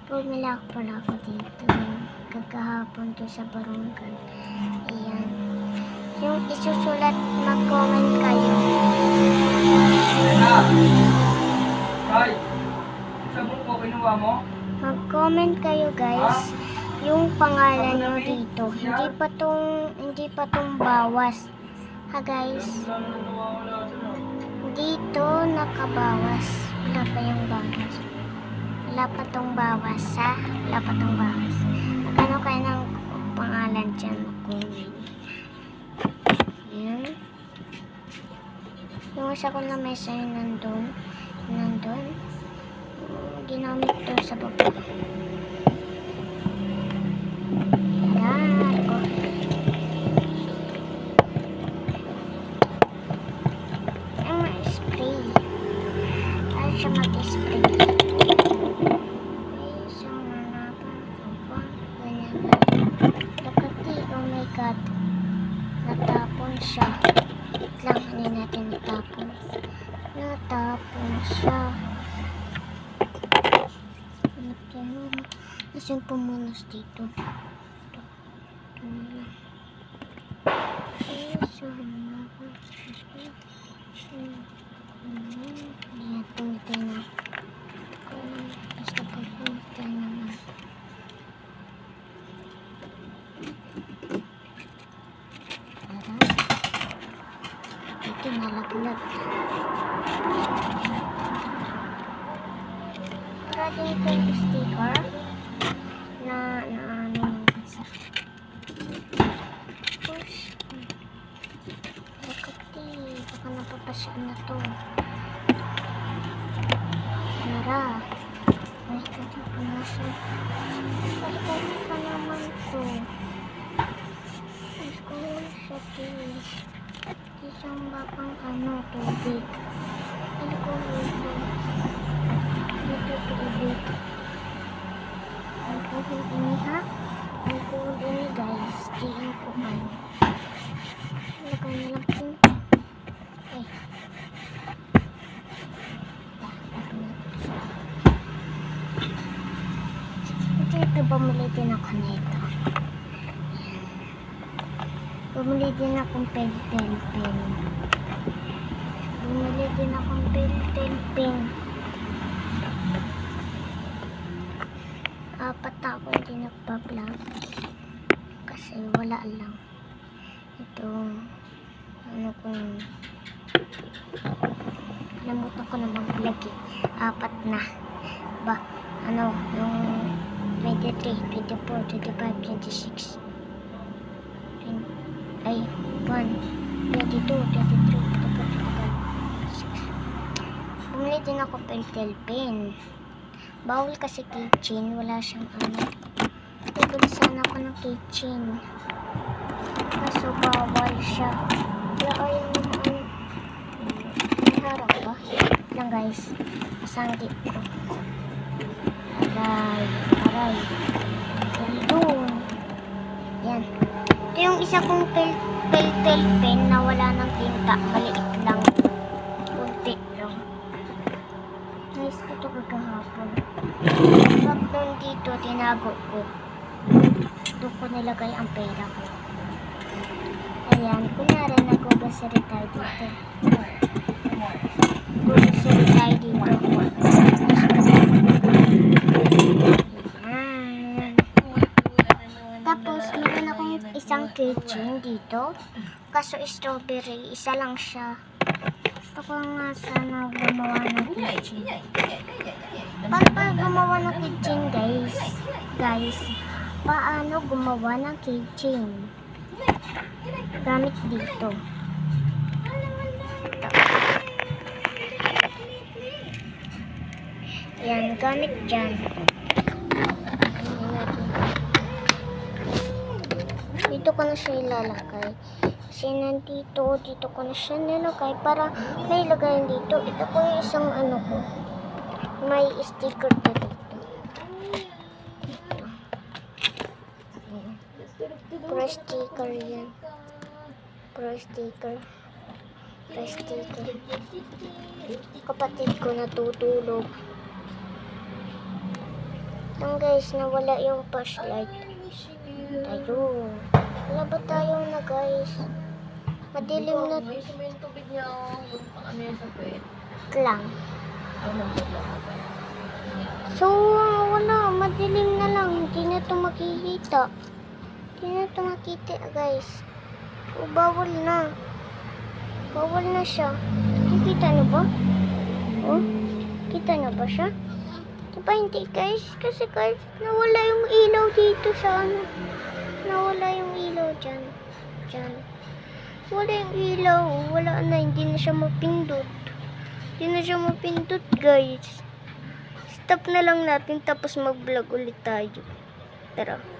Pumila pala ako dito. Kagahapon to sa barangay. Ayan. Yung isusulat, mag-comment kayo. Ay, sa buko kinuha mo? Mag-comment kayo guys. Yung pangalan nyo dito. Hindi pa tong bawas. Ha guys. Dito nakabawas. Wala pa yung bawas. Wala pa tong bawas ha. Wala pa tong bawas. Magkano kayo ng pangalan dyan? Mag-comment. Ayan. Yung isa ko na message nandun. Ginamit to sa baba. Ayan. Oh. Ay, ma-spray. Ay, siya mag-spray. Ay, so, manapang. Ganyan. Lakati, oh my god. Natapon siya. Wait lang, hindi natin natapon. Natapon siya. Tapos yung pumunas dito. Ito. Ito na. Ayan, pumitay na. Basta pag pumitay naman. Ito nalaglag. Pwede ito yung sticker na ano yung isa. Push. Bakati. Baka napapasyaan na to. Nara. Ay, kati pumasok. Bakit pa naman to? Ay, ko siya please. Isang bakang ano, tubig. Ay, ko ito. Ito tubig. Ang tubig ini ha? Ang tubig ini guys. Diin ko man. Lagay na lang po. Ay. Ito bumili din ako nito. Bumili din akong pen. Bumili din akong pen. Apat na ako hindi nagpa-vlog. Kasi wala lang. Ito, ano kung nalimutan ko na mag-vlog eh. Apat na. Ba, ano, yung 23, 24, 25, 26. Ay, 1, 22, 23, 24, 25, 26. Bumili din ako pen. Bawal kasi kitchen, wala siyang ano. Bibili sana ako ng kitchen. Kaso bawal siya. Wala ayaw naman. May harap ba? Lang guys. Masanggit ko. Aray. Ayun. Yan. Ito yung isa kong pen na wala ng tinta. Maliit lang. Kunti lang. Nice ko ito kagahapon. Pag doon dito, tinago ko. Doon ko nilagay ang pera ko. Ayan, kunyari nag-grocery tayo dito. Grocery tayo dito. Ayan. Tapos, meron akong isang kitchen dito. Kaso strawberry, isa lang siya. Gusto ko nga sana gumawa ng kitchen. Paano gumawa ng kitchen, guys? Paano gumawa ng kitchen? Gamit dito. Yan, gamit dyan. Dito ko na siya ilalagay. Kasi dito ko na siya nilagay para may lagayan dito. Ito ko yung isang ano ko. May sticker dito. Pro sticker yan. Pro sticker. Kapatid ko natutulog. Lang guys, nawala yung flashlight. Tayo. Wala ba tayo na guys? Madilim na May yung tubig niya. Ano yan sa puwet? lang. Ano lang. So, wala. Madilim na lang. Hindi na ito makikita. Hindi na ito makita guys. O, bawal na. Bawal na siya. Nakikita na ba? Oh, kita na ba siya? Diba hindi guys? Kasi guys, nawala yung ilaw dito sa ano. Nawala yung ilaw dyan. Dyan. Wala yung ilaw. Wala na. Hindi na siya mapindot. Hindi na siya mapindot guys. Stop na lang natin tapos mag-vlog ulit tayo. Tara.